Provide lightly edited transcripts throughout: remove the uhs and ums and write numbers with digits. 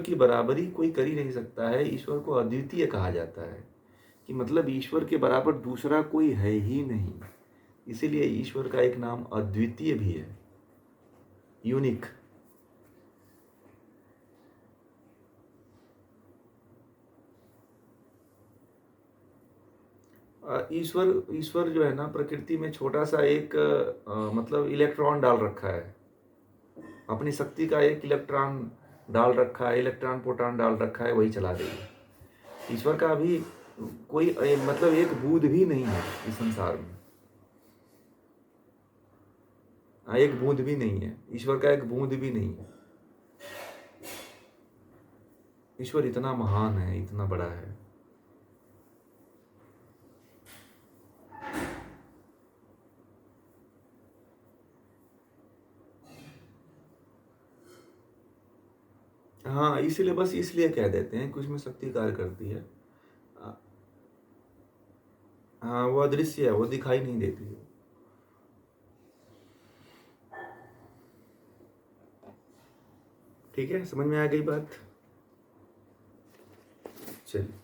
की बराबरी कोई कर ही नहीं सकता है। ईश्वर को अद्वितीय कहा जाता है कि मतलब ईश्वर के बराबर दूसरा कोई है ही नहीं। इसीलिए ईश्वर का एक नाम अद्वितीय भी है, यूनिक। ईश्वर ईश्वर जो है ना, प्रकृति में छोटा सा एक मतलब इलेक्ट्रॉन डाल रखा है, अपनी शक्ति का एक इलेक्ट्रॉन डाल रखा है, इलेक्ट्रॉन प्रोटॉन डाल रखा है, वही चला रही है। ईश्वर का अभी कोई मतलब एक बूंद भी नहीं है इस संसार में। एक बूंद भी नहीं है, ईश्वर का एक बूंद भी नहीं है। ईश्वर इतना महान है, इतना बड़ा है। हाँ, इसीलिए बस इसलिए कह देते हैं कि उसमें शक्ति कार्य करती है। हाँ, वो अदृश्य है, वो दिखाई नहीं देती है। ठीक है, समझ में आ गई बात? चलिए,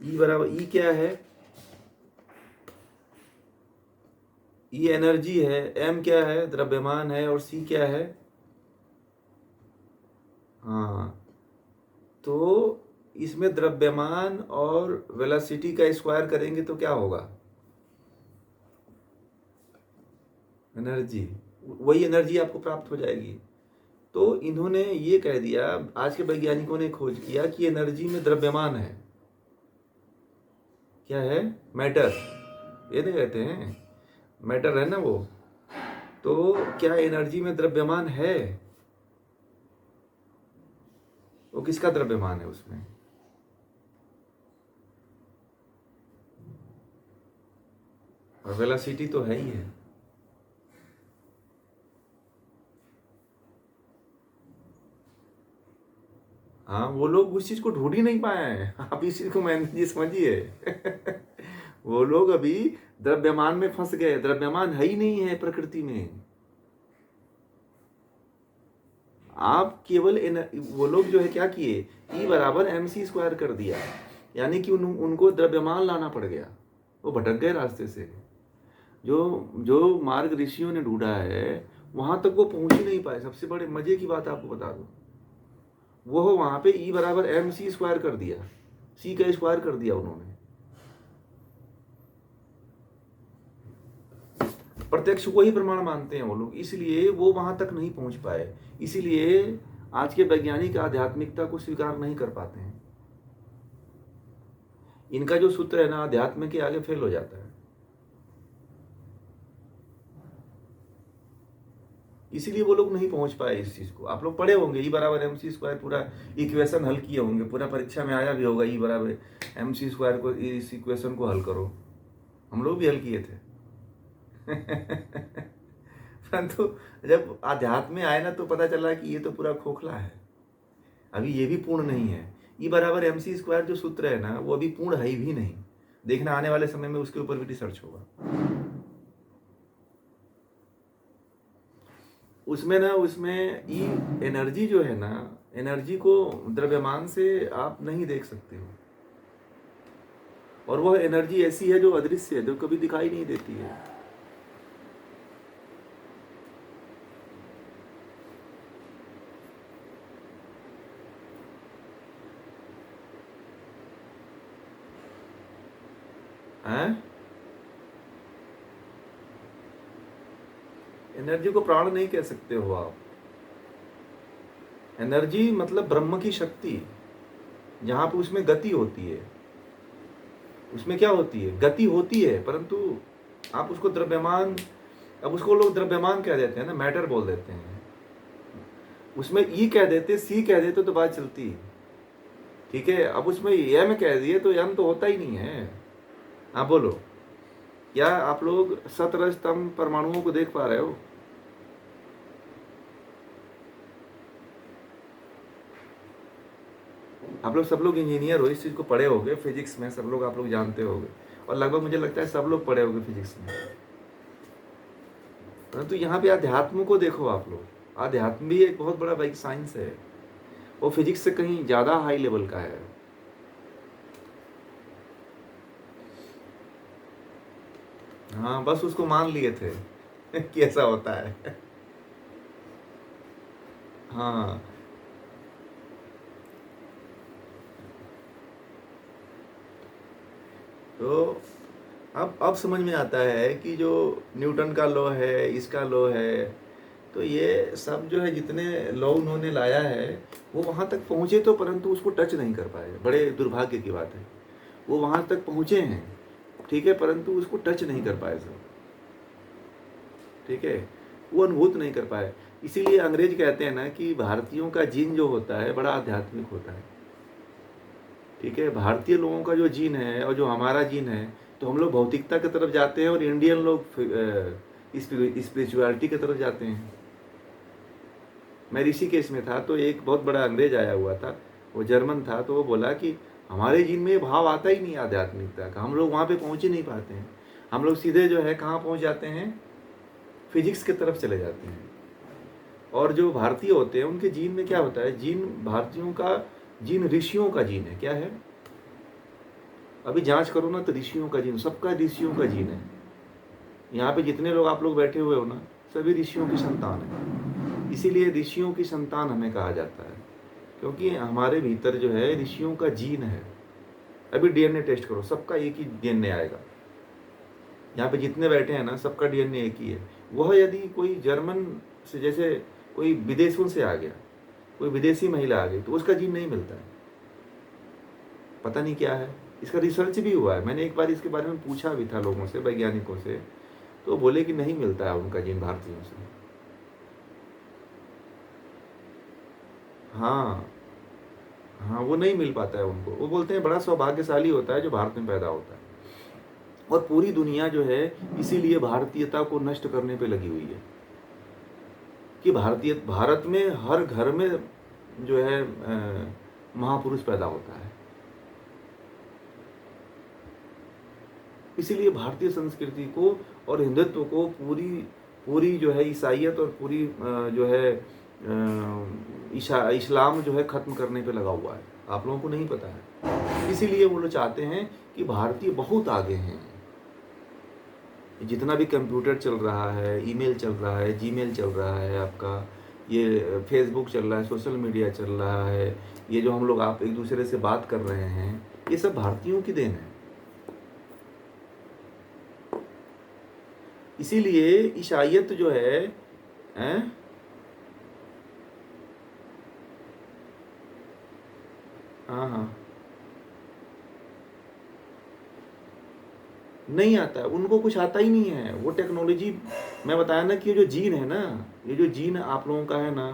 ई बराबर ई क्या है? ई एनर्जी है, एम क्या है? द्रव्यमान है, और सी क्या है? हाँ, तो इसमें द्रव्यमान और वेलोसिटी का स्क्वायर करेंगे तो क्या होगा? एनर्जी। वही एनर्जी आपको प्राप्त हो जाएगी। तो इन्होंने ये कह दिया, आज के वैज्ञानिकों ने खोज किया कि एनर्जी में द्रव्यमान है। क्या है? मैटर। ये नहीं कहते हैं, मैटर है ना वो। तो क्या एनर्जी में द्रव्यमान है? वो किसका द्रव्यमान है उसमें? और वेलोसिटी तो है ही है। हाँ, वो लोग उस चीज को ढूंढ ही नहीं पाए हैं। आप इस चीज को मैंने जी समझिए। वो लोग अभी द्रव्यमान में फंस गए। द्रव्यमान है ही नहीं है प्रकृति में। आप केवल वो लोग जो है क्या किए, ई बराबर एम सी स्क्वायर कर दिया, यानी कि उनको द्रव्यमान लाना पड़ गया। वो भटक गए रास्ते से। जो जो मार्ग ऋषियों ने ढूंढा है, वहां तक वो पहुंच ही नहीं पाए। सबसे बड़े मजे की बात आपको बता दूं, वो वहां पे ई बराबर एम सी स्क्वायर कर दिया, सी का स्क्वायर कर दिया उन्होंने। प्रत्यक्ष को ही प्रमाण मानते हैं वो लोग, इसलिए वो वहां तक नहीं पहुंच पाए। इसीलिए आज के वैज्ञानिक आध्यात्मिकता को स्वीकार नहीं कर पाते हैं। इनका जो सूत्र है ना, अध्यात्म के आगे फेल हो जाता है। इसीलिए वो लोग नहीं पहुंच पाए इस चीज को। आप लोग पढ़े होंगे ई बराबर एम सी स्क्वायर, पूरा इक्वेशन हल किए होंगे, पूरा परीक्षा में आया भी होगा ई बराबर एम सी स्क्वायर को, इस इक्वेशन को हल करो। हम लोग भी हल किए थे। परंतु जब आध्यात्म में आए ना, तो पता चला कि ये तो पूरा खोखला है, अभी ये भी पूर्ण नहीं है। ई बराबर एम सी स्क्वायर जो सूत्र है ना, वो अभी पूर्ण है ही भी नहीं। देखना आने वाले समय में उसके ऊपर भी रिसर्च होगा। उसमें ना, उसमें ई एनर्जी जो है ना, एनर्जी को द्रव्यमान से आप नहीं देख सकते हो। और वह एनर्जी ऐसी है जो अदृश्य है, जो कभी दिखाई नहीं देती है। हैं? एनर्जी को प्राण नहीं कह सकते हो आप। एनर्जी मतलब ब्रह्म की शक्ति, जहां पर उसमें गति होती है। उसमें क्या होती है? गति होती है, परंतु आप उसको द्रव्यमान, अब उसको लोग द्रव्यमान कह देते हैं ना, मैटर बोल देते हैं। उसमें ई कह देते, सी कह देते तो बात चलती। ठीक है, अब उसमें एम कह दिए तो एम तो होता ही नहीं है। हाँ बोलो, क्या आप लोग सतरजतम परमाणुओं को देख पा रहे हो? आप लोग सब लोग इंजीनियर हो, इस चीज को पढ़े होगे, फिजिक्स में सब लोग आप लोग जानते होगे। और लगभग मुझे लगता है सब लोग पढ़े होंगे फिजिक्स में। परंतु यहाँ पे अध्यात्म को देखो आप लोग, अध्यात्म भी एक बहुत बड़ा भाई साइंस है, वो फिजिक्स से कहीं ज़्यादा हाई लेवल का है। हाँ, बस उसको मान लिए थे कि ऐसा होता है। हाँ, तो अब समझ में आता है कि जो न्यूटन का लॉ है, इसका लॉ है, तो ये सब जो है जितने लॉ उन्होंने लाया है वो वहाँ तक पहुँचे तो, परंतु उसको टच नहीं कर पाए। बड़े दुर्भाग्य की बात है, वो वहाँ तक पहुँचे हैं, ठीक है, परंतु उसको टच नहीं कर पाए सब, ठीक है, वो अनुभूत नहीं कर पाए। इसीलिए अंग्रेज कहते हैं ना कि भारतीयों का जीन जो होता है बड़ा आध्यात्मिक होता है, ठीक है। भारतीय लोगों का जो जीन है और जो हमारा जीन है, तो हम लोग भौतिकता की तरफ जाते हैं और इंडियन लोग स्पिरिचुअलिटी की तरफ जाते हैं। मैं ऋषिकेश में था तो एक बहुत बड़ा अंग्रेज आया हुआ था, वो जर्मन था, तो वो बोला कि हमारे जीन में भाव आता ही नहीं आध्यात्मिकता का, हम लोग वहाँ पे पहुँच ही नहीं पाते हैं, हम लोग सीधे जो है कहाँ पहुँच जाते हैं, फिजिक्स की तरफ चले जाते हैं। और जो भारतीय होते हैं उनके जीन में क्या होता है, जीन भारतीयों का जीन ऋषियों का जीन है। क्या है, अभी जांच करो ना तो ऋषियों का जीन, सबका ऋषियों का जीन है। यहाँ पे जितने लोग आप लोग बैठे हुए हो ना, सभी ऋषियों की संतान है। इसीलिए ऋषियों की संतान हमें कहा जाता है, क्योंकि हमारे भीतर जो है ऋषियों का जीन है। अभी डीएनए टेस्ट करो, सबका एक ही डीएनए आएगा। यहाँ पे जितने बैठे हैं ना, सबका डीएनए एक ही है। वह यदि कोई जर्मन से, जैसे कोई विदेशों से आ गया, कोई विदेशी महिला आ गई, तो उसका जीन नहीं मिलता है। पता नहीं क्या है, इसका रिसर्च भी हुआ है। मैंने एक बार इसके बारे में पूछा भी था लोगों से, वैज्ञानिकों से, तो बोले कि नहीं मिलता है उनका जीन भारतीयों से। हाँ हाँ, वो नहीं मिल पाता है उनको। वो बोलते हैं बड़ा सौभाग्यशाली होता है जो भारत में पैदा होता है। और पूरी दुनिया जो है इसीलिए भारतीयता को नष्ट करने पे लगी हुई है कि भारत में हर घर में जो है महापुरुष पैदा होता है। इसीलिए भारतीय संस्कृति को और हिंदुत्व को पूरी जो है ईसाइयत और पूरी जो है इस्लाम जो है ख़त्म करने पे लगा हुआ है। आप लोगों को नहीं पता है। इसीलिए वो लोग चाहते हैं कि भारतीय बहुत आगे हैं। जितना भी कंप्यूटर चल रहा है, ईमेल चल रहा है, जीमेल चल रहा है, आपका ये फेसबुक चल रहा है, सोशल मीडिया चल रहा है, ये जो हम लोग आप एक दूसरे से बात कर रहे हैं, ये सब भारतीयों की देन है। इसीलिए ईसाइयत जो है, हाँ हाँ, नहीं आता है उनको, कुछ आता ही नहीं है। वो टेक्नोलॉजी, मैं बताया ना कि ये जो जीन है ना, ये जो जीन आप लोगों का है ना,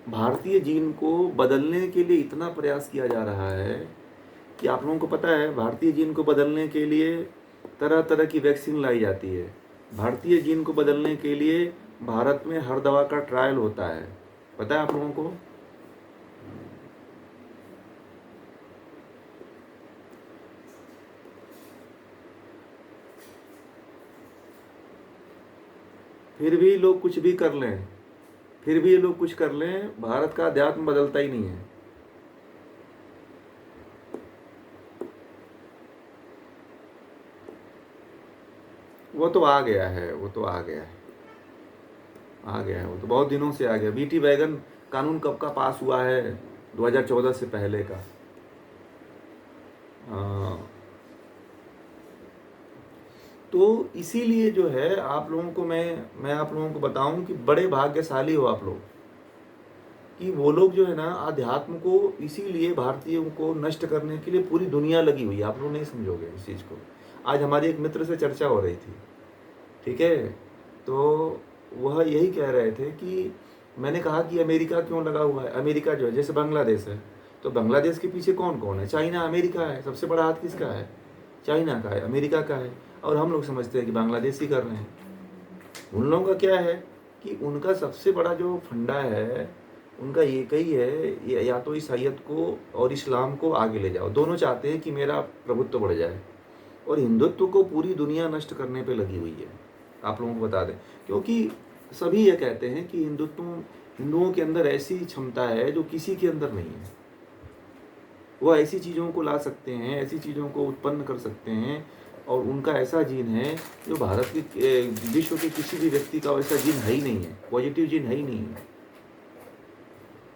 भारतीय जीन को बदलने के लिए इतना प्रयास किया जा रहा है कि आप लोगों को पता है, भारतीय जीन को बदलने के लिए तरह तरह की वैक्सीन लाई जाती है। भारतीय जीन को बदलने के लिए भारत में हर दवा का ट्रायल होता है, पता है आप लोगों को? फिर भी लोग कुछ भी कर लें, फिर भी ये लोग कुछ कर लें, भारत का अध्यात्म बदलता ही नहीं है। वो तो आ गया है, वो तो आ गया है, आ गया है, वो तो बहुत दिनों से आ गया। बीटी वैगन कानून कब का पास हुआ है? 2014 से पहले का। तो इसीलिए जो है आप लोगों को मैं आप लोगों को बताऊं कि बड़े भाग्यशाली हो आप लोग कि वो लोग जो है ना अध्यात्म को, इसीलिए भारतीयों को नष्ट करने के लिए पूरी दुनिया लगी हुई है। आप लोग नहीं समझोगे इस चीज़ को। आज हमारी एक मित्र से चर्चा हो रही थी, ठीक है, तो वह यही कह रहे थे कि मैंने कहा कि अमेरिका क्यों लगा हुआ है। अमेरिका जो है जैसे बांग्लादेश है, तो बांग्लादेश के पीछे कौन कौन है? चाइना, अमेरिका है। सबसे बड़ा हाथ किसका है? चाइना का है, अमेरिका का है। और हम लोग समझते हैं कि बांग्लादेश ही कर रहे हैं। उन लोगों का क्या है कि उनका सबसे बड़ा जो फंडा है उनका एक ही है, या तो ईसाइयत को और इस्लाम को आगे ले जाओ। दोनों चाहते हैं कि मेरा प्रभुत्व बढ़ जाए, और हिंदुत्व को पूरी दुनिया नष्ट करने पे लगी हुई है, आप लोगों को बता दें। क्योंकि सभी ये कहते हैं कि हिंदुओं के अंदर ऐसी क्षमता है जो किसी के अंदर नहीं है। वो ऐसी चीज़ों को ला सकते हैं, ऐसी चीज़ों को उत्पन्न कर सकते हैं, और उनका ऐसा जीन है जो भारत के विश्व के किसी भी व्यक्ति का वैसा जीन है ही नहीं है, पॉजिटिव जीन है ही नहीं है।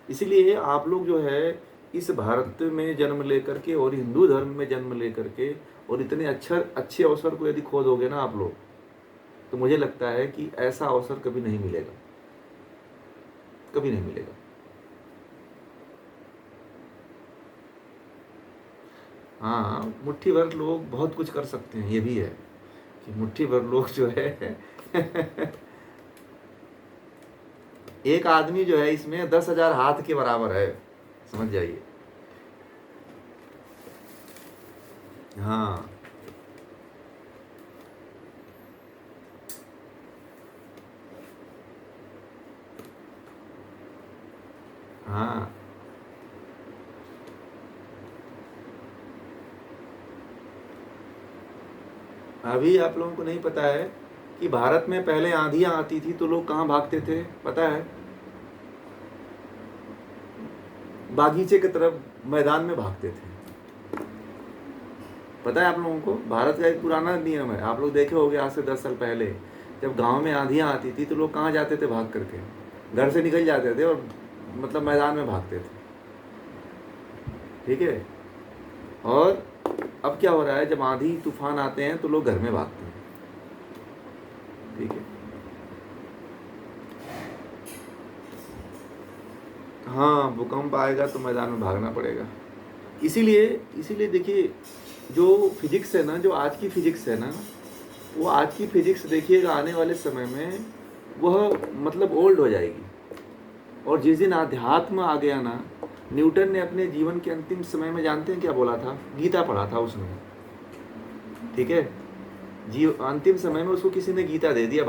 इसीलिए आप लोग जो है इस भारत में जन्म लेकर के और हिंदू धर्म में जन्म लेकर के और इतने अच्छे अवसर को यदि खो दोगे ना आप लोग, तो मुझे लगता है कि ऐसा अवसर कभी नहीं मिलेगा, कभी नहीं मिलेगा। हाँ, मुट्ठी भर लोग बहुत कुछ कर सकते हैं, ये भी है कि मुट्ठी भर लोग जो है एक आदमी जो है इसमें 10,000 हाथ के बराबर है, समझ जाइए। हाँ, हाँ, अभी आप लोगों को नहीं पता है कि भारत में पहले आंधियां आती थी तो लोग कहाँ भागते थे, पता है? बागीचे की तरफ, मैदान में भागते थे। पता है आप लोगों को? भारत का एक पुराना नियम है, आप लोग देखे होंगे आज से 10 साल पहले जब गांव में आंधियां आती थी तो लोग कहाँ जाते थे भाग करके? घर से निकल जाते थे और मतलब मैदान में भागते थे, ठीक है? और अब क्या हो रहा है, जब आंधी तूफान आते हैं तो लोग घर में भागते हैं, ठीक है? हाँ, भूकंप आएगा तो मैदान में भागना पड़ेगा। इसीलिए देखिए, जो फिजिक्स है ना, जो आज की फिजिक्स है ना, वो आज की फिजिक्स देखिएगा आने वाले समय में वह मतलब ओल्ड हो जाएगी। और जिस दिन आध्यात्म आ गया ना, न्यूटन ने अपने जीवन के अंतिम समय में जानते हैं क्या बोला था? गीता पढ़ा था उसने, ठीक है? अंतिम समय में उसको किसी ने गीता दे दिया,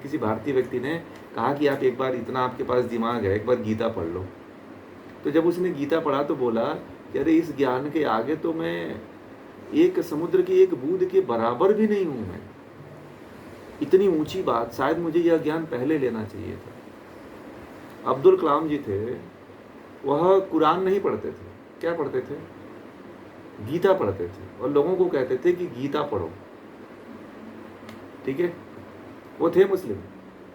किसी भारतीय व्यक्ति ने कहा कि आप एक बार, इतना आपके पास दिमाग है, एक बार गीता पढ़ लो। तो जब उसने गीता पढ़ा तो बोला कि अरे इस ज्ञान के आगे तो मैं एक समुद्र की एक बूंद के बराबर भी नहीं हूं। मैं इतनी ऊंची बात, शायद मुझे यह ज्ञान पहले लेना चाहिए था। अब्दुल कलाम जी थे, वह कुरान नहीं पढ़ते थे, क्या पढ़ते थे? गीता पढ़ते थे, और लोगों को कहते थे कि गीता पढ़ो, ठीक है? वो थे मुस्लिम,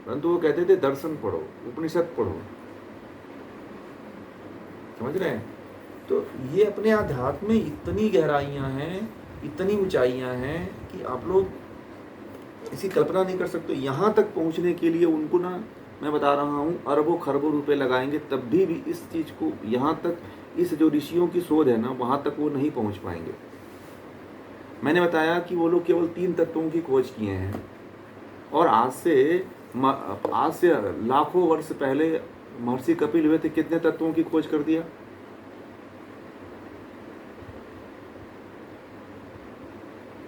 परंतु वो कहते थे दर्शन पढ़ो, उपनिषद पढ़ो, समझ रहे हैं? तो ये अपने आध्यात्म में इतनी गहराइयां हैं, इतनी ऊंचाइयां हैं कि आप लोग इसकी कल्पना नहीं कर सकते। यहाँ तक पहुँचने के लिए उनको ना, मैं बता रहा हूँ, अरबों खरबों रुपए लगाएंगे, तब भी इस चीज़ को, यहाँ तक, इस जो ऋषियों की शोध है ना, वहाँ तक वो नहीं पहुँच पाएंगे। मैंने बताया कि वो लोग केवल 3 तत्वों की खोज किए हैं, और आज से लाखों वर्ष पहले महर्षि कपिल हुए थे, कितने तत्वों की खोज कर दिया?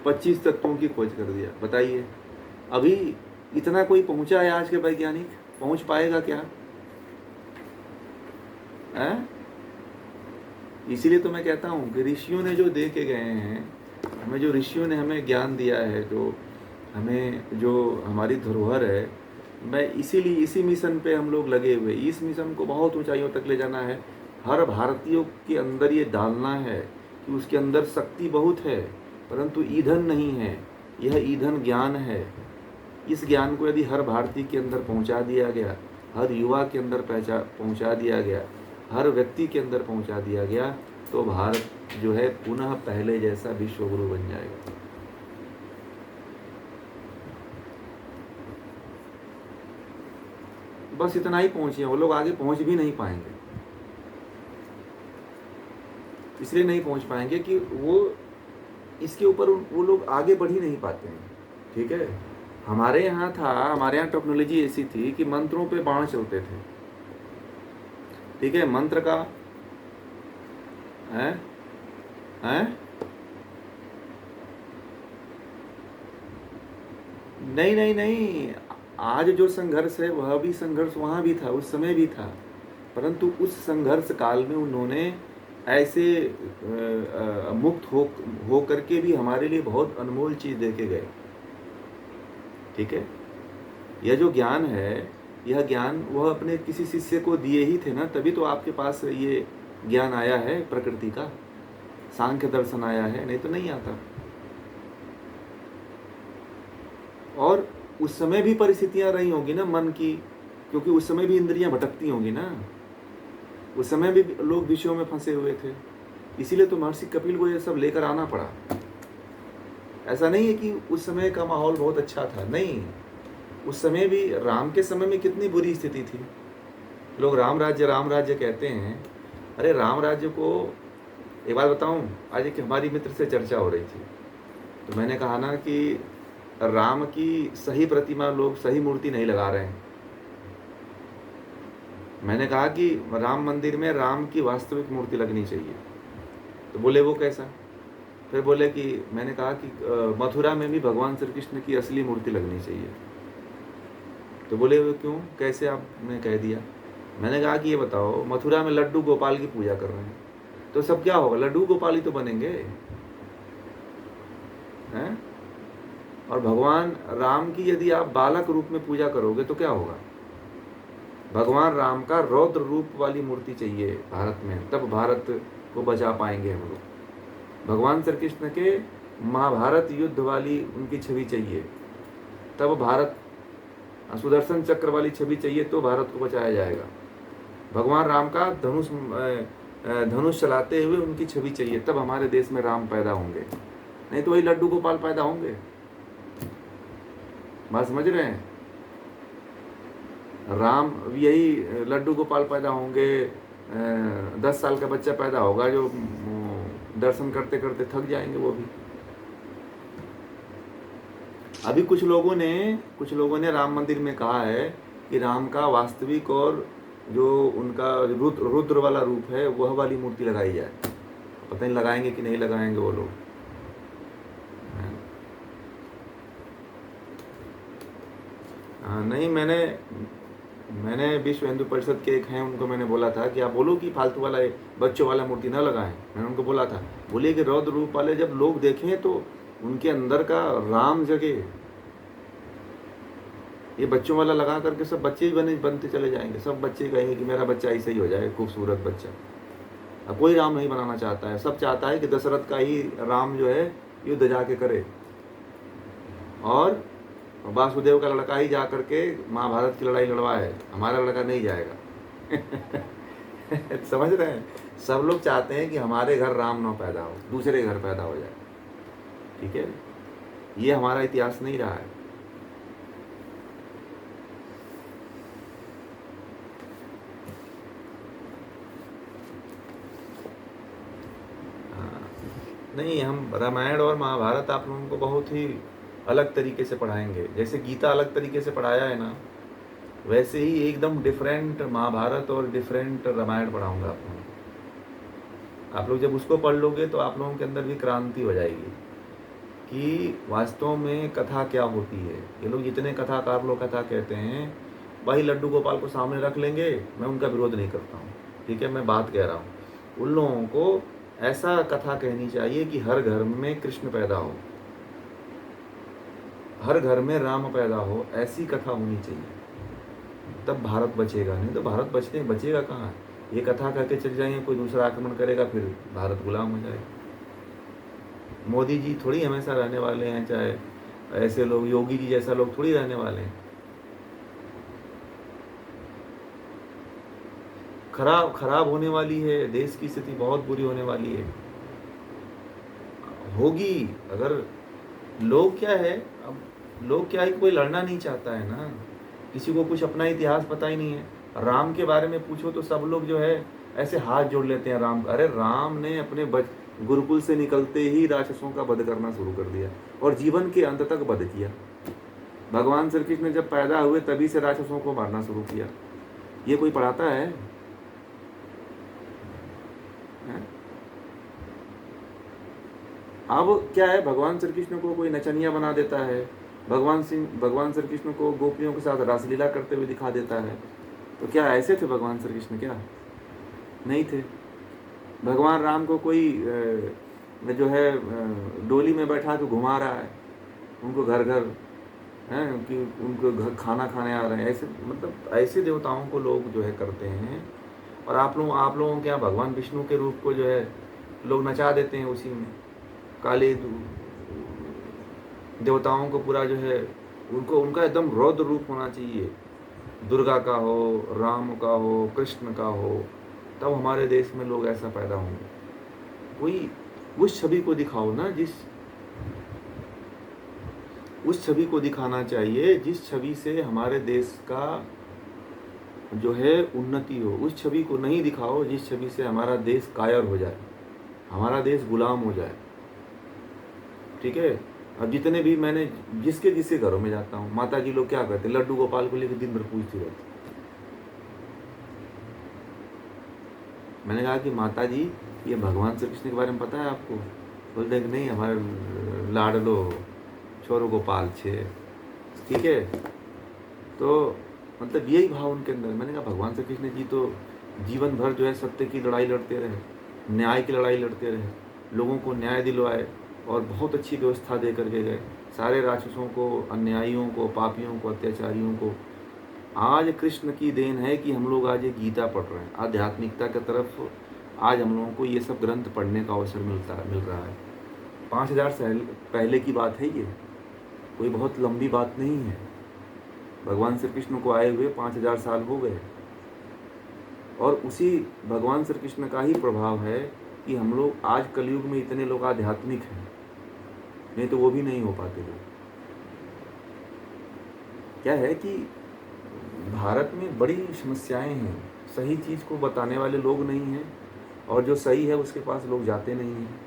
25 तत्वों की खोज कर दिया। बताइए, अभी इतना कोई पहुंचा है आज के वैज्ञानिक? पहुंच पाएगा क्या? है? इसीलिए तो मैं कहता हूं कि ऋषियों ने जो दे के गए हैं हमें, जो ऋषियों ने हमें ज्ञान दिया है, जो हमारी धरोहर है, मैं इसीलिए इसी मिशन पे हम लोग लगे हुए। इस मिशन को बहुत ऊंचाइयों तक ले जाना है। हर भारतीय के अंदर ये डालना है कि उसके अंदर शक्ति बहुत है, परंतु ईंधन नहीं है। यह ईंधन ज्ञान है। इस ज्ञान को यदि हर भारतीय के अंदर पहुंचा दिया गया, हर युवा के अंदर पहुंचा दिया गया, हर व्यक्ति के अंदर पहुंचा दिया गया, तो भारत जो है पुनः पहले जैसा विश्व गुरु बन जाएगा। बस इतना ही पहुंचे, वो लोग आगे पहुंच भी नहीं पाएंगे। इसलिए नहीं पहुंच पाएंगे कि वो इसके ऊपर वो लोग आगे बढ़ ही नहीं पाते हैं, ठीक है? हमारे यहाँ टेक्नोलॉजी ऐसी थी कि मंत्रों पे बाण चलते थे, ठीक है? मंत्र का है नहीं, आज जो संघर्ष है वह भी संघर्ष वहाँ भी था, उस समय भी था, परंतु उस संघर्ष काल में उन्होंने ऐसे मुक्त हो करके भी हमारे लिए बहुत अनमोल चीज़ दे के गए। ठीक है, यह जो ज्ञान है, यह ज्ञान वह अपने किसी शिष्य को दिए ही थे ना, तभी तो आपके पास ये ज्ञान आया है प्रकृति का, सांख्य दर्शन आया है, नहीं तो नहीं आता। और उस समय भी परिस्थितियां रही होंगी ना मन की, क्योंकि उस समय भी इंद्रियां भटकती होंगी ना, उस समय भी लोग विषयों में फंसे हुए थे, इसीलिए तो महर्षि कपिल को ये सब लेकर आना पड़ा। ऐसा नहीं है कि उस समय का माहौल बहुत अच्छा था, नहीं, उस समय भी, राम के समय में कितनी बुरी स्थिति थी। लोग राम राज्य कहते हैं। अरे राम राज्य को, एक बात बताऊं, आज एक हमारी मित्र से चर्चा हो रही थी, तो मैंने कहा ना कि राम की सही प्रतिमा लोग, सही मूर्ति नहीं लगा रहे हैं। मैंने कहा कि राम मंदिर में राम की वास्तविक मूर्ति लगनी चाहिए। तो बोले वो कैसा? फिर बोले कि, मैंने कहा कि मथुरा में भी भगवान श्री कृष्ण की असली मूर्ति लगनी चाहिए। तो बोले वो क्यों, कैसे आपने कह दिया? मैंने कहा कि ये बताओ, मथुरा में लड्डू गोपाल की पूजा कर रहे हैं, तो सब क्या होगा? लड्डू गोपाल ही तो बनेंगे, हैं? और भगवान राम की यदि आप बालक रूप में पूजा करोगे तो क्या होगा? भगवान राम का रौद्र रूप वाली मूर्ति चाहिए भारत में, तब भारत को बचा पाएंगे हम लोग। भगवान श्री कृष्ण के महाभारत युद्ध वाली उनकी छवि चाहिए, तब भारत, सुदर्शन चक्र वाली छवि चाहिए, तो भारत को बचाया जाएगा। भगवान राम का धनुष चलाते हुए उनकी छवि चाहिए, तब हमारे देश में राम पैदा होंगे, नहीं तो वही लड्डू गोपाल पैदा होंगे। बात समझ रहे हैं? राम, यही लड्डू गोपाल पैदा होंगे, 10 साल का बच्चा पैदा होगा जो दर्शन करते करते थक जाएंगे वो भी। अभी कुछ लोगों ने राम मंदिर में कहा है कि राम का वास्तविक और जो उनका रुद्र वाला रूप है वह वाली मूर्ति लगाई जाए। पता नहीं लगाएंगे कि नहीं लगाएंगे वो लोग। नहीं, मैंने विश्व हिंदू परिषद के एक हैं, उनको मैंने बोला था कि आप बोलो कि फालतू वाला बच्चों वाला मूर्ति ना लगाएं। मैंने उनको बोला था, बोलिए कि रौद्र रूप वाले जब लोग देखें तो उनके अंदर का राम जगे। ये बच्चों वाला लगा करके सब बच्चे ही बनते चले जाएंगे, सब बच्चे कहेंगे कि मेरा बच्चा ऐसा ही हो जाए, खूबसूरत बच्चा। अब कोई राम नहीं बनाना चाहता है, सब चाहता है कि दशरथ का ही राम जो है युद्ध जाके करे, और वासुदेव का लड़का ही जा करके महाभारत की लड़ाई लड़वाए, हमारा लड़का नहीं जाएगा। समझ रहे हैं? सब लोग चाहते हैं कि हमारे घर राम न पैदा हो, दूसरे घर पैदा हो जाए। ठीक है, ये हमारा इतिहास नहीं रहा है। नहीं, हम रामायण और महाभारत आप लोगों को बहुत ही अलग तरीके से पढ़ाएंगे। जैसे गीता अलग तरीके से पढ़ाया है ना, वैसे ही एकदम डिफरेंट महाभारत और डिफरेंट रामायण पढ़ाऊंगा आप लोगों को। आप लोग जब उसको पढ़ लोगे तो आप लोगों के अंदर भी क्रांति हो जाएगी कि वास्तव में कथा क्या होती है। ये लोग जितने कथाकार लोग कथा कहते हैं, वही लड्डू गोपाल को सामने रख लेंगे। मैं उनका विरोध नहीं करता हूँ, ठीक है, मैं बात कह रहा हूँ। उन लोगों को ऐसा कथा कहनी चाहिए कि हर घर में कृष्ण पैदा हो, हर घर में राम पैदा हो, ऐसी कथा होनी चाहिए, तब भारत बचेगा। नहीं तो भारत बचेगा कहाँ? ये कथा करके चल जाएंगे, कोई दूसरा आक्रमण करेगा, फिर भारत गुलाम हो जाएगा। मोदी जी थोड़ी हमेशा रहने वाले हैं, चाहे ऐसे लोग, योगी जी जैसा लोग थोड़ी रहने वाले हैं। खराब होने वाली है, देश की स्थिति बहुत बुरी होने वाली है, होगी। अगर लोग क्या है, अब लोग क्या है, कोई लड़ना नहीं चाहता है ना, किसी को कुछ अपना इतिहास पता ही नहीं है। राम के बारे में पूछो तो सब लोग जो है ऐसे हाथ जोड़ लेते हैं राम। अरे राम ने अपने गुरुकुल से निकलते ही राक्षसों का वध करना शुरू कर दिया और जीवन के अंत तक वध किया। भगवान श्री कृष्ण जब पैदा हुए तभी से राक्षसों को मारना शुरू किया। ये कोई पढ़ाता है? अब क्या है, भगवान श्री कृष्ण को कोई नचनिया बना देता है, भगवान श्री कृष्ण को गोपियों के साथ रासलीला करते हुए दिखा देता है। तो क्या ऐसे थे भगवान श्री कृष्ण? क्या नहीं थे? भगवान राम को कोई जो है डोली में बैठा के घुमा रहा है, उनको घर घर हैं कि उनको घर खाना खाने आ रहे हैं, ऐसे मतलब ऐसे देवताओं को लोग जो है करते हैं। और आप लोगों के यहाँ भगवान विष्णु के रूप को जो है लोग नचा देते हैं उसी में। काली देवताओं को पूरा जो है उनका एकदम रौद्र रूप होना चाहिए, दुर्गा का हो, राम का हो, कृष्ण का हो, तब हमारे देश में लोग ऐसा पैदा होंगे। कोई उस छवि को दिखाओ ना, उस छवि को दिखाना चाहिए जिस छवि से हमारे देश का जो है उन्नति हो। उस छवि को नहीं दिखाओ जिस छवि से हमारा देश कायर हो जाए, हमारा देश गुलाम हो जाए। ठीक है। अब जितने भी मैंने जिसके घरों में जाता हूँ, माता जी लोग क्या करते हैं, लड्डू गोपाल को लेकर दिन भर पूछती रहती। मैंने कहा कि माता जी ये भगवान श्री कृष्ण के बारे में पता है आपको? बोलते हैं कि नहीं, हमारे लाडलो छोरो गोपाल छे। ठीक है। तो मतलब यही भाव उनके अंदर। मैंने कहा भगवान श्री कृष्ण जी तो जीवन भर जो है सत्य की लड़ाई लड़ते रहे, न्याय की लड़ाई लड़ते रहे, लोगों को न्याय दिलवाए और बहुत अच्छी व्यवस्था दे करके गए। सारे राक्षसों को, अन्यायियों को, पापियों को, अत्याचारियों को। आज कृष्ण की देन है कि हम लोग आज ये गीता पढ़ रहे हैं, आध्यात्मिकता की तरफ आज हम लोगों को ये सब ग्रंथ पढ़ने का अवसर मिल रहा है। 5000 साल पहले की बात है ये, कोई बहुत लंबी बात नहीं है। भगवान श्री कृष्ण को आए हुए 5000 साल हो गए, और उसी भगवान श्री कृष्ण का ही प्रभाव है कि हम लोग आज कलयुग में इतने लोग आध्यात्मिक हैं, नहीं तो वो भी नहीं हो पाते लोग। क्या है कि भारत में बड़ी समस्याएं हैं, सही चीज़ को बताने वाले लोग नहीं हैं, और जो सही है उसके पास लोग जाते नहीं हैं।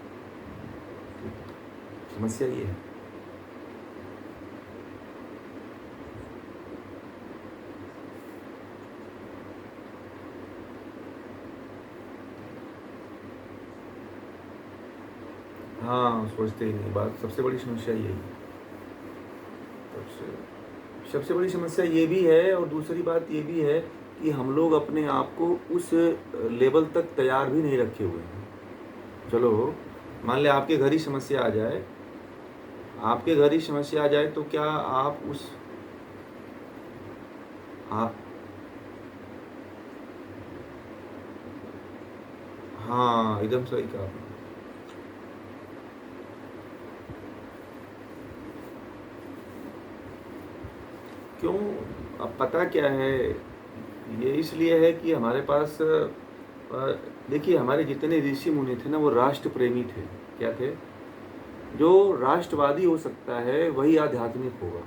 समस्या ये है। हाँ, सोचते ही नहीं। बात सबसे बड़ी समस्या यही है। सबसे बड़ी समस्या ये भी है, और दूसरी बात ये भी है कि हम लोग अपने आप को उस लेवल तक तैयार भी नहीं रखे हुए हैं। चलो मान ले आपके घर ही समस्या आ जाए, आपके घर ही समस्या आ जाए, तो क्या आप उस हाँ, एकदम सही कहा आपने। क्यों? अब पता क्या है, ये इसलिए है कि हमारे पास देखिए हमारे जितने ऋषि मुनि थे ना, वो राष्ट्र प्रेमी थे। क्या थे? जो राष्ट्रवादी हो सकता है वही आध्यात्मिक होगा,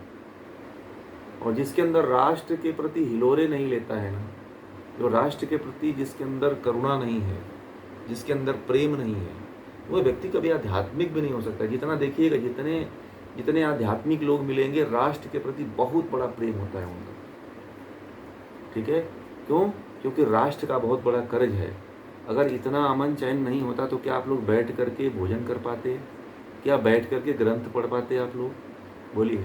और जिसके अंदर राष्ट्र के प्रति हिलोरे नहीं लेता है ना, जो राष्ट्र के प्रति जिसके अंदर करुणा नहीं है, जिसके अंदर प्रेम नहीं है, वो व्यक्ति कभी आध्यात्मिक भी नहीं हो सकता। जितना देखिएगा, जितने आध्यात्मिक लोग मिलेंगे, राष्ट्र के प्रति बहुत बड़ा प्रेम होता है उनका। ठीक है। क्यों? क्योंकि राष्ट्र का बहुत बड़ा कर्ज है। अगर इतना अमन चैन नहीं होता तो क्या आप लोग बैठ करके भोजन कर पाते? क्या बैठ करके ग्रंथ पढ़ पाते आप लोग? बोलिए।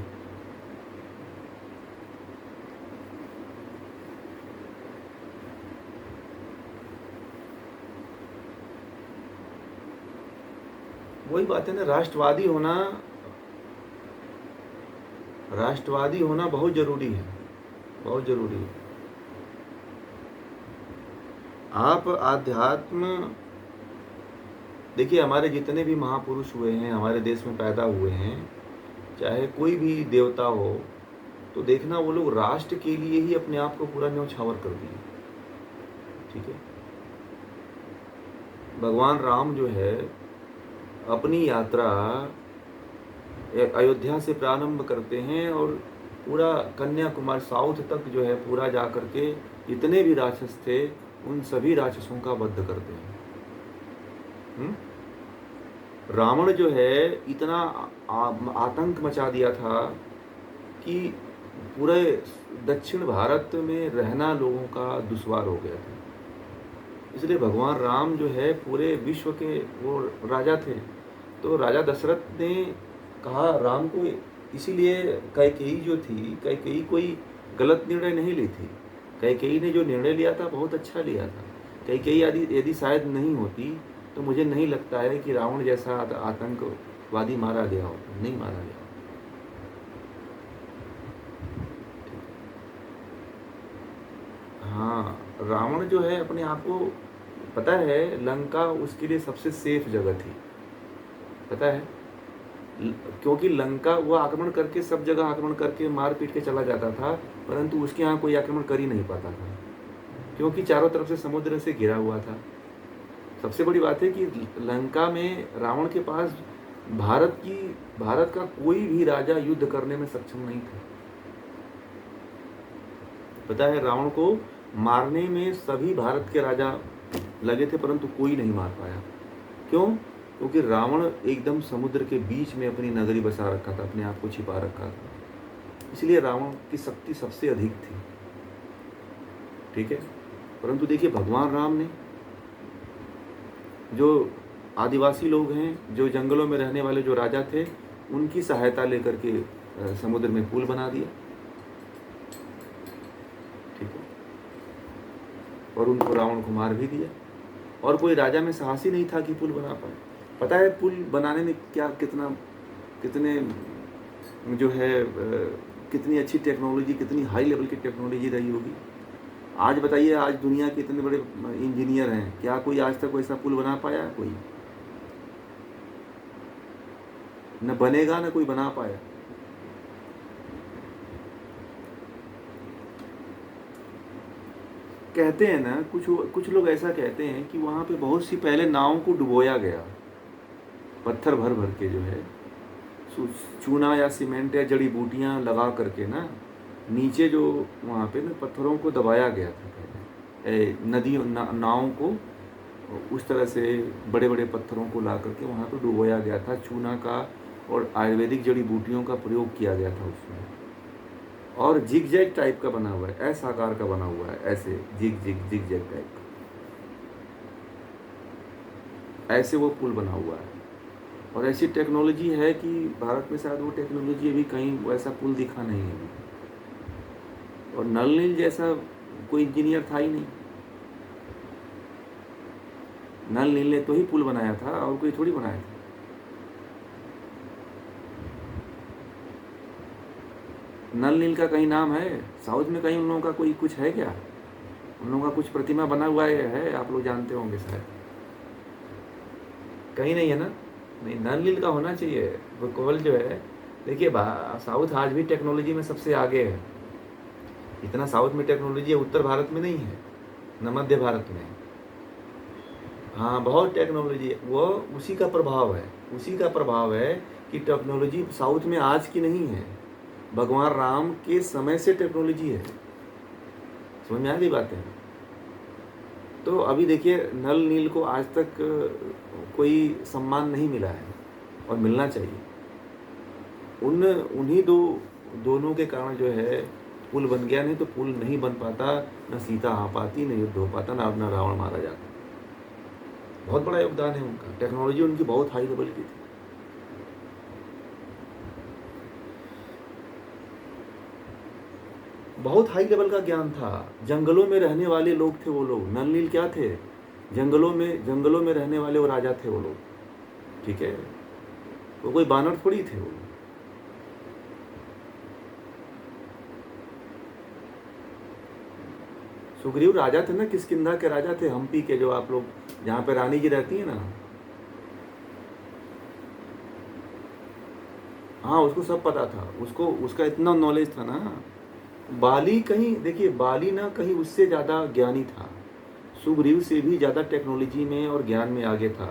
वही बात है ना, राष्ट्रवादी होना बहुत जरूरी है, बहुत जरूरी है। आप आध्यात्म देखिए, हमारे जितने भी महापुरुष हुए हैं, हमारे देश में पैदा हुए हैं, चाहे कोई भी देवता हो, तो देखना वो लोग राष्ट्र के लिए ही अपने आप को पूरा न्यौछावर कर दिए। ठीक है। भगवान राम जो है अपनी यात्रा अयोध्या से प्रारंभ करते हैं, और पूरा कन्याकुमारी साउथ तक जो है पूरा जा करके जितने भी राक्षस थे उन सभी राक्षसों का वध करते हैं। रावण जो है इतना आतंक मचा दिया था कि पूरे दक्षिण भारत में रहना लोगों का दुश्वार हो गया था। इसलिए भगवान राम जो है पूरे विश्व के वो राजा थे। तो राजा दशरथ ने कहा राम को, इसीलिए कैकेयी जो थी, कैकेयी कोई गलत निर्णय नहीं ली थी। कैकेयी ने जो निर्णय लिया था बहुत अच्छा लिया था। कैकेयी यदि शायद नहीं होती तो मुझे नहीं लगता है कि रावण जैसा आतंकवादी मारा गया हो, नहीं मारा गया। हाँ, रावण जो है अपने आप को, पता है लंका उसके लिए सबसे सेफ जगह थी, पता है, क्योंकि लंका वो आक्रमण करके सब जगह आक्रमण करके मार पीट के चला जाता था, परंतु उसके यहाँ कोई आक्रमण कर ही नहीं पाता था, क्योंकि चारों तरफ से समुद्र से घिरा हुआ था। सबसे बड़ी बात है कि लंका में रावण के पास भारत का कोई भी राजा युद्ध करने में सक्षम नहीं था। पता है, रावण को मारने में सभी भारत के राजा लगे थे, परंतु कोई नहीं मार पाया। क्यों? क्योंकि रावण एकदम समुद्र के बीच में अपनी नगरी बसा रखा था, अपने आप को छिपा रखा था, इसलिए रावण की शक्ति सबसे अधिक थी। ठीक है, परंतु देखिए भगवान राम ने, जो आदिवासी लोग हैं, जो जंगलों में रहने वाले जो राजा थे, उनकी सहायता लेकर के समुद्र में पुल बना दिया। ठीक है, और उनको रावण को मार भी दिया, और कोई राजा में साहसी नहीं था कि पुल बना पाए। पता है पुल बनाने में कितने जो है कितनी अच्छी टेक्नोलॉजी, कितनी हाई लेवल की टेक्नोलॉजी रही होगी। आज बताइए, आज दुनिया के इतने बड़े इंजीनियर हैं, क्या कोई आज तक वैसा पुल बना पाया? कोई न बनेगा, न कोई बना पाया। कहते हैं ना, कुछ लोग ऐसा कहते हैं कि वहां पे बहुत सी पहले नावों को डुबोया गया, पत्थर भर भर के, जो है चूना या सीमेंट या जड़ी बूटियां लगा करके ना, नीचे जो वहाँ पे ना पत्थरों को दबाया गया था पहले, नावों को उस तरह से बड़े बड़े पत्थरों को ला करके वहाँ पे डुबोया गया था। चूना का और आयुर्वेदिक जड़ी बूटियों का प्रयोग किया गया था उसमें, और जिग जैग टाइप का बना हुआ है, ऐसा आकार का बना हुआ है, ऐसे जिग जैग टाइप का, ऐसे वो पुल बना हुआ है। और ऐसी टेक्नोलॉजी है कि भारत में शायद वो टेक्नोलॉजी अभी कहीं वैसा पुल दिखा नहीं है। और नल नील जैसा कोई इंजीनियर था ही नहीं, नल नील ने तो ही पुल बनाया था, और कोई थोड़ी बनाया था। नल नील का कहीं नाम है साउथ में? कहीं उन लोगों का कोई कुछ है क्या? उन लोगों का कुछ प्रतिमा बना हुआ है, आप लोग जानते होंगे शायद। कहीं नहीं है ना? नहीं, नल नील का होना चाहिए। वो केवल जो है, देखिए साउथ आज भी टेक्नोलॉजी में सबसे आगे है। इतना साउथ में टेक्नोलॉजी है, उत्तर भारत में नहीं है, न मध्य भारत में। हाँ, बहुत टेक्नोलॉजी है, वो उसी का प्रभाव है कि टेक्नोलॉजी साउथ में आज की नहीं है, भगवान राम के समय से टेक्नोलॉजी है। समझ में आ गई बातें? तो अभी देखिए, नल नील को आज तक कोई सम्मान नहीं मिला है, और मिलना चाहिए। उन्हीं दोनों के कारण जो है पुल बन गया, नहीं तो पुल नहीं बन पाता, न सीता आ पाती, न युद्ध हो पाता, न रावण मारा जाता। बहुत बड़ा योगदान है उनका, टेक्नोलॉजी उनकी बहुत हाई लेवल की थी। बहुत हाई लेवल का ज्ञान था, जंगलों में रहने वाले लोग थे वो लोग। नल नील क्या थे? जंगलों में रहने वाले वो राजा थे वो लोग। ठीक है, वो कोई बानर थोड़ी थे वो। सुग्रीव राजा थे ना, किष्किंधा के राजा थे, हम्पी के, जो आप लोग जहाँ पे रानी जी रहती है ना। हाँ, उसको सब पता था, उसका इतना नॉलेज था ना। बाली कहीं, देखिए बाली ना कहीं उससे ज़्यादा ज्ञानी था, सुग्रीव से भी ज़्यादा टेक्नोलॉजी में और ज्ञान में आगे था।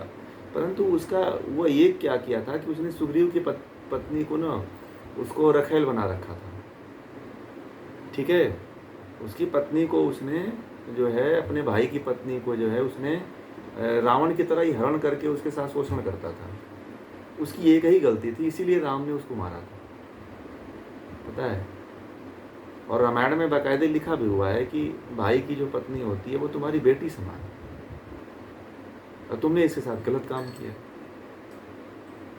परंतु उसका वो ये क्या किया था कि उसने सुग्रीव की पत्नी को ना, उसको रखेल बना रखा था। ठीक है, उसकी पत्नी को उसने जो है, अपने भाई की पत्नी को जो है, उसने रावण की तरह ही हरण करके उसके साथ शोषण करता था। उसकी एक ही गलती थी, इसीलिए राम ने उसको मारा था, पता है। और रामायण में बाकायदे लिखा भी हुआ है कि भाई की जो पत्नी होती है वो तुम्हारी बेटी समान है, और तुमने इसके साथ गलत काम किया,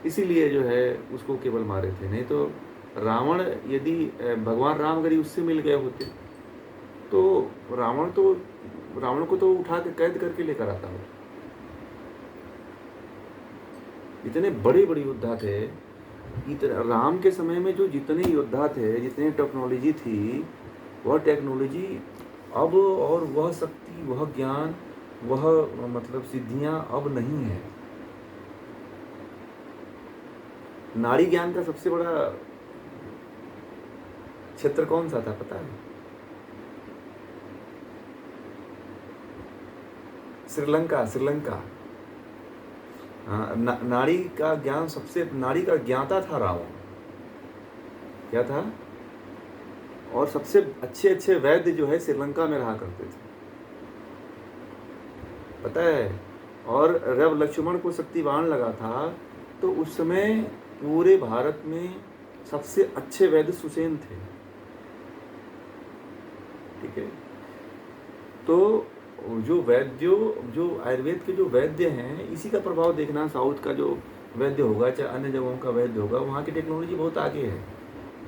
इसीलिए जो है उसको केवल मारे थे। नहीं तो रावण, यदि भगवान राम अगर उससे मिल गए होते तो रावण को तो उठा के कैद करके लेकर आता हो। इतने बड़े बड़े योद्धा थे, इतने राम के समय में जो जितने योद्धा थे, जितनी टेक्नोलॉजी थी, वह टेक्नोलॉजी अब, और वह शक्ति, वह ज्ञान, वह मतलब सिद्धियां अब नहीं है। नाड़ी ज्ञान का सबसे बड़ा क्षेत्र कौन सा था पता है? श्रीलंका। श्रीलंका। हाँ, नाड़ी का ज्ञान सबसे, नाड़ी का ज्ञाता था रावण। क्या था? और सबसे अच्छे अच्छे वैद्य जो है श्रीलंका में रहा करते थे, पता है। और जब लक्ष्मण को शक्तिबाण लगा था तो उस समय पूरे भारत में सबसे अच्छे वैद्य सुसेन थे, ठीक है। तो जो वैद्यों, जो आयुर्वेद के जो वैद्य हैं, इसी का प्रभाव देखना, साउथ का जो वैद्य होगा चाहे अन्य जगहों का वैद्य होगा, वहाँ की टेक्नोलॉजी बहुत आगे है।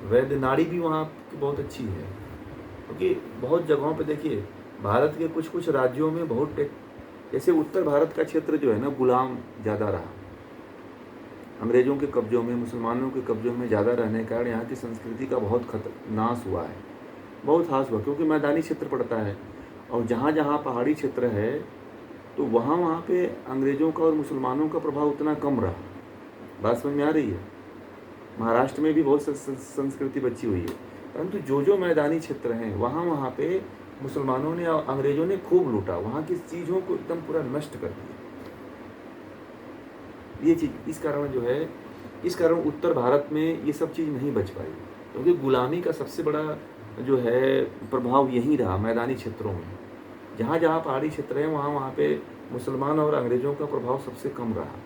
वैद्य नाड़ी भी वहाँ की बहुत अच्छी है, क्योंकि बहुत जगहों पे देखिए, भारत के कुछ कुछ राज्यों में बहुत जैसे उत्तर भारत का क्षेत्र जो है ना, गुलाम ज़्यादा रहा, अंग्रेज़ों के कब्जों में, मुसलमानों के कब्जों में ज़्यादा रहने के कारण यहाँ की संस्कृति का बहुत नाश हुआ है, बहुत हास हुआ, क्योंकि मैदानी क्षेत्र पड़ता है। और जहाँ जहाँ पहाड़ी क्षेत्र है तो वहाँ पे अंग्रेज़ों का और मुसलमानों का प्रभाव उतना कम रहा। बात समझ में आ रही है? महाराष्ट्र में भी बहुत संस्कृति बची हुई है, परंतु जो मैदानी क्षेत्र हैं वहाँ पे मुसलमानों ने और अंग्रेज़ों ने खूब लूटा, वहाँ की चीज़ों को एकदम पूरा नष्ट कर दिया। ये चीज़ इस कारण जो है, इस कारण उत्तर भारत में ये सब चीज़ नहीं बच पाई, क्योंकि गुलामी का सबसे बड़ा जो है प्रभाव यहीं रहा, मैदानी क्षेत्रों में। जहाँ जहाँ पहाड़ी क्षेत्र हैं वहाँ पे मुसलमान और अंग्रेज़ों का प्रभाव सबसे कम रहा।